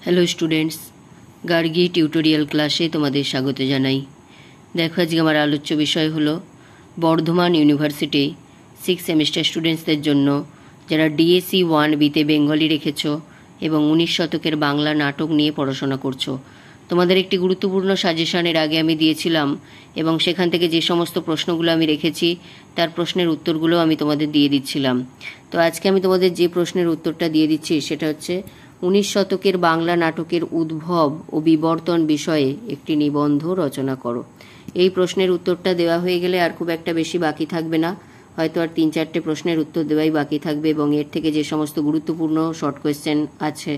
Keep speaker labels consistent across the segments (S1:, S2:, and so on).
S1: Hello students, Gargi tutorial ক্লাসে তোমাদের স্বাগত জানাই। দেখো, আজকে আমার আলোচ্য বিষয় হলো বর্ধমান ইউনিভার্সিটি 6 সেমিস্টার স্টুডেন্টসদের জন্য যারা ডিএসসি 1B-তে বেঙ্গলি রেখেছো এবং 19 শতকের বাংলা নাটক নিয়ে পড়াশোনা করছো। তোমাদের একটি গুরুত্বপূর্ণ সাজেশনের আগে আমি দিয়েছিলাম এবং সেখান থেকে যে সমস্ত প্রশ্নগুলো আমি রেখেছি তার প্রশ্নের উত্তরগুলো আমি তোমাদের দিয়ে দিচ্ছিলাম। তো আজকে আমি তোমাদের যে প্রশ্নের উত্তরটা দিয়ে দিচ্ছি সেটা হচ্ছে 19 শতকের বাংলা নাটকের উদ্ভব ও বিবর্তন বিষয়ে একটি নিবন্ধ রচনা করো। এই প্রশ্নের উত্তরটা দেওয়া হয়ে গেলে আর খুব একটা বেশি বাকি থাকবে না, হয়তো আর 3-4টে প্রশ্নের উত্তর দেওয়াই বাকি থাকবে এবং এর থেকে যে সমস্ত গুরুত্বপূর্ণ শর্ট কোয়েশ্চেন আছে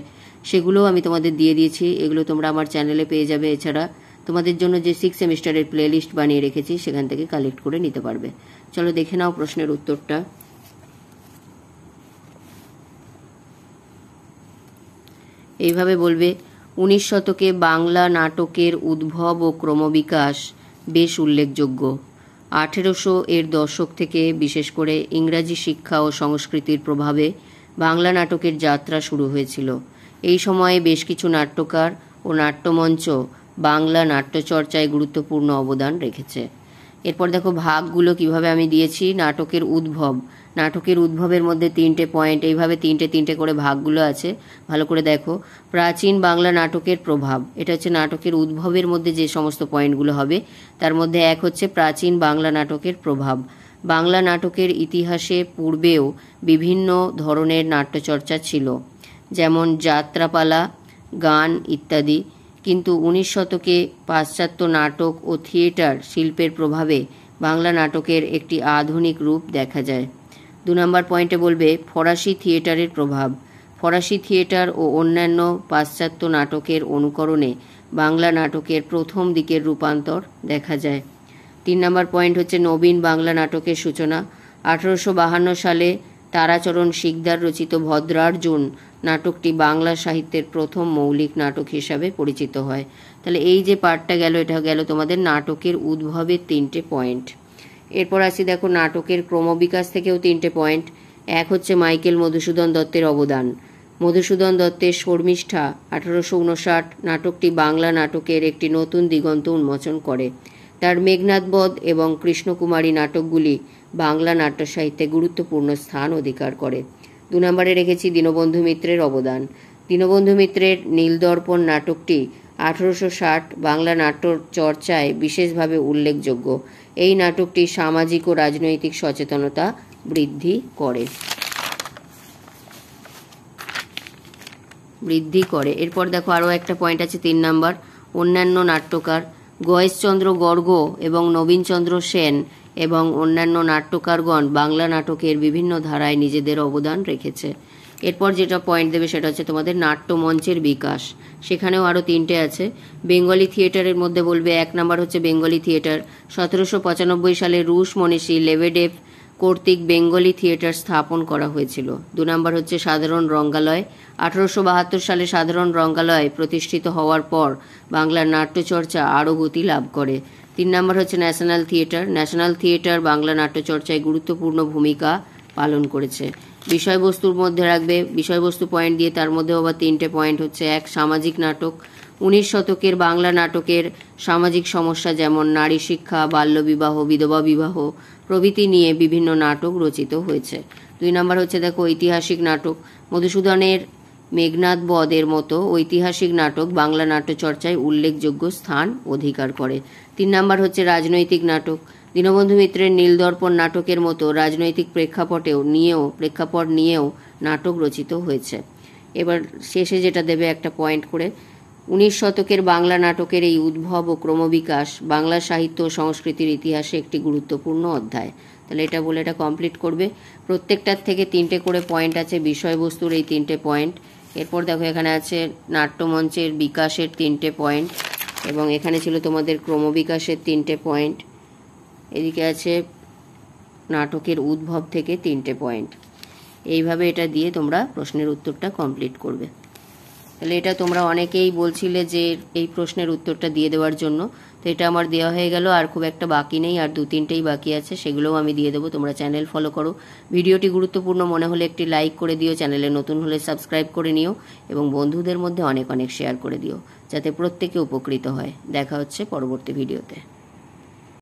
S1: সেগুলোও আমি তোমাদের দিয়ে দিয়েছি। এগুলো তোমরা আমার চ্যানেলে পেয়ে যাবে। এছাড়া তোমাদের জন্য যে 6 সেমিস্টারের প্লে লিস্ট বানিয়ে রেখেছি সেখান থেকে কালেক্ট করে নিতে পারবে। চলো দেখে নাও প্রশ্নের উত্তরটা। এইভাবে বলবে, 19 শতকে বাংলা নাটকের উদ্ভব ও ক্রমবিকাশ বেশ উল্লেখযোগ্য। 1800 এর দশক থেকে বিশেষ করে ইংরাজি শিক্ষা ও সংস্কৃতির প্রভাবে বাংলা নাটকের যাত্রা শুরু হয়েছিল। এই সময়ে বেশ কিছু নাট্যকার ও নাট্যমঞ্চ বাংলা নাট্যচর্চায় গুরুত্বপূর্ণ অবদান রেখেছে। এরপর দেখো ভাগগুলো কিভাবে আমি দিয়েছি। নাটকের উদ্ভবের মধ্যে 3টে পয়েন্ট, এইভাবে 3টে করে ভাগগুলো আছে, ভালো করে দেখো। প্রাচীন বাংলা নাটকের প্রভাব, এটা হচ্ছে নাটকের উদ্ভবের মধ্যে যে সমস্ত পয়েন্টগুলো হবে তার মধ্যে এক হচ্ছে প্রাচীন বাংলা নাটকের প্রভাব। বাংলা নাটকের ইতিহাসে পূর্বেও বিভিন্ন ধরনের নাট্যচর্চা ছিল, যেমন যাত্রাপালা, গান ইত্যাদি, কিন্তু 19 শতকে পাশ্চাত্য নাটক ও থিয়েটার শিল্পের প্রভাবে বাংলা নাটকের একটি আধুনিক রূপ দেখা যায়। 2 নম্বর পয়েন্টে বলবে ফরাসি থিয়েটারের প্রভাব। ফরাসি থিয়েটার ও অন্যান্য পাশ্চাত্য নাটকের অনুকরণে বাংলা নাটকের প্রথম দিকের রূপান্তর দেখা যায়। 3 নম্বর পয়েন্ট হচ্ছে নবীন বাংলা নাটকের সূচনা। 1852 সালে তারাচরণ শিকদার রচিত ভদ্রার্জুন নাটকটি বাংলা সাহিত্যের প্রথম মৌলিক নাটক হিসাবে পরিচিত হয়। তাহলে এই যে পার্টটা গেল, এটা গেল তোমাদের নাটকের উদ্ভবের 3টে পয়েন্ট। এরপর আসি দেখো নাটকের ক্রমবিকাশ থেকেও 3টে পয়েন্ট। এক হচ্ছে মাইকেল মধুসূদন দত্তের অবদান। মধুসূদন দত্তের শর্মিষ্ঠা 1859 নাটকটি বাংলা নাটকের একটি নতুন দিগন্ত উন্মোচন করে। তার মেঘনাদ বধ এবং কৃষ্ণকুমারী নাটকগুলি বাংলা নাট্য সাহিত্যে গুরুত্বপূর্ণ স্থান অধিকার করে। 2 নম্বরে রেখেছি দীনবন্ধু মিত্রের অবদান। দীনবন্ধু মিত্রের নীলদর্পণ নাটকটি 1860 বাংলা নাট্য চর্চায় বিশেষভাবে উল্লেখযোগ্য। এই নাটকটি সামাজিক ও রাজনৈতিক সচেতনতা বৃদ্ধি করে। এরপর দেখো আরও একটা পয়েন্ট আছে 3 নম্বর, অন্যান্য নাট্যকার। গয়েশচন্দ্র গর্গ এবং নবীনচন্দ্র সেন এবং অন্যান্য নাট্যকারগণ বাংলা নাটকের বিভিন্ন ধারায় নিজেদের অবদান রেখেছে। এরপর যেটা পয়েন্ট দেবে সেটা হচ্ছে তোমাদের নাট্যমঞ্চের বিকাশ। সেখানেও আরও 3টে আছে। বেঙ্গলি থিয়েটারের মধ্যে বলবে 1 নম্বর হচ্ছে বেঙ্গলি থিয়েটার। 1795 সালে রুশ মনীষী লেবেডেভ কর্তৃক বেঙ্গলি থিয়েটার স্থাপন করা হয়েছিল। 2 নম্বর হচ্ছে সাধারণ রঙ্গালয়। 1872 সালে সাধারণ রঙ্গালয় প্রতিষ্ঠিত হওয়ার পর বাংলার নাট্যচর্চা আরও গতি লাভ করে। 3 নম্বর হচ্ছে national theatre. National theatre Bangla নাট্যচর্চায় গুরুত্বপূর্ণ ভূমিকা পালন করেছে। বিষয়বস্তুর মধ্যে রাখবে, বিষয়বস্তু পয়েন্ট দিয়ে তার মধ্যেও আবার 3টে পয়েন্ট হচ্ছে। এক, সামাজিক নাটক। 19 শতকের বাংলা নাটকের সামাজিক সমস্যা যেমন নারী শিক্ষা, বাল্যবিবাহ, বিধবা বিবাহ প্রভৃতি নিয়ে বিভিন্ন নাটক রচিত হয়েছে। 2 নম্বর হচ্ছে দেখো ঐতিহাসিক নাটক। মধুসূদনের মেঘনাদ বধের মতো ঐতিহাসিক নাটক বাংলা নাট্যচর্চায় উল্লেখযোগ্য স্থান অধিকার করে। 3 নম্বর হচ্ছে রাজনৈতিক নাটক। দীনবন্ধু মিত্রের নীলদর্পণ নাটকের মতো রাজনৈতিক প্রেক্ষাপট নিয়েও নাটক রচিত হয়েছে। এবার শেষে যেটা দেবে একটা পয়েন্ট করে, 19 শতকের বাংলা নাটকের এই উদ্ভব ও ক্রমবিকাশ বাংলা সাহিত্য ও সংস্কৃতির ইতিহাসে একটি গুরুত্বপূর্ণ অধ্যায়। তাহলে এটা বলে এটা কমপ্লিট করবে। প্রত্যেকটার থেকে 3টে করে পয়েন্ট আছে, বিষয়বস্তুর এই 3টে পয়েন্ট। এরপর দেখো এখানে আছে নাট্যমঞ্চের বিকাশের 3টে পয়েন্ট এবং এখানে ছিল তোমাদের ক্রমবিকাশের 3টে পয়েন্ট। এদিকে আছে নাটকের উদ্ভব থেকে 3টে পয়েন্ট। এইভাবে এটা দিয়ে তোমরা প্রশ্নের উত্তরটা কমপ্লিট করবে। তাহলে এটা তোমরা অনেকেই বলছিলে যে এই প্রশ্নের উত্তরটা দিয়ে দেওয়ার জন্য, তো এটা আমার দেওয়া হয়ে গেল। আর খুব একটা বাকি নেই, আর 2-3টেই বাকি আছে, সেগুলোও আমি দিয়ে দেবো। তোমরা চ্যানেল ফলো করো। ভিডিওটি গুরুত্বপূর্ণ মনে হলে একটি লাইক করে দিও, চ্যানেলে নতুন হলে সাবস্ক্রাইব করে নিও এবং বন্ধুদের মধ্যে অনেক অনেক শেয়ার করে দিও, যাতে প্রত্যেকে উপকৃত হয়। দেখা হচ্ছে পরবর্তী ভিডিওতে।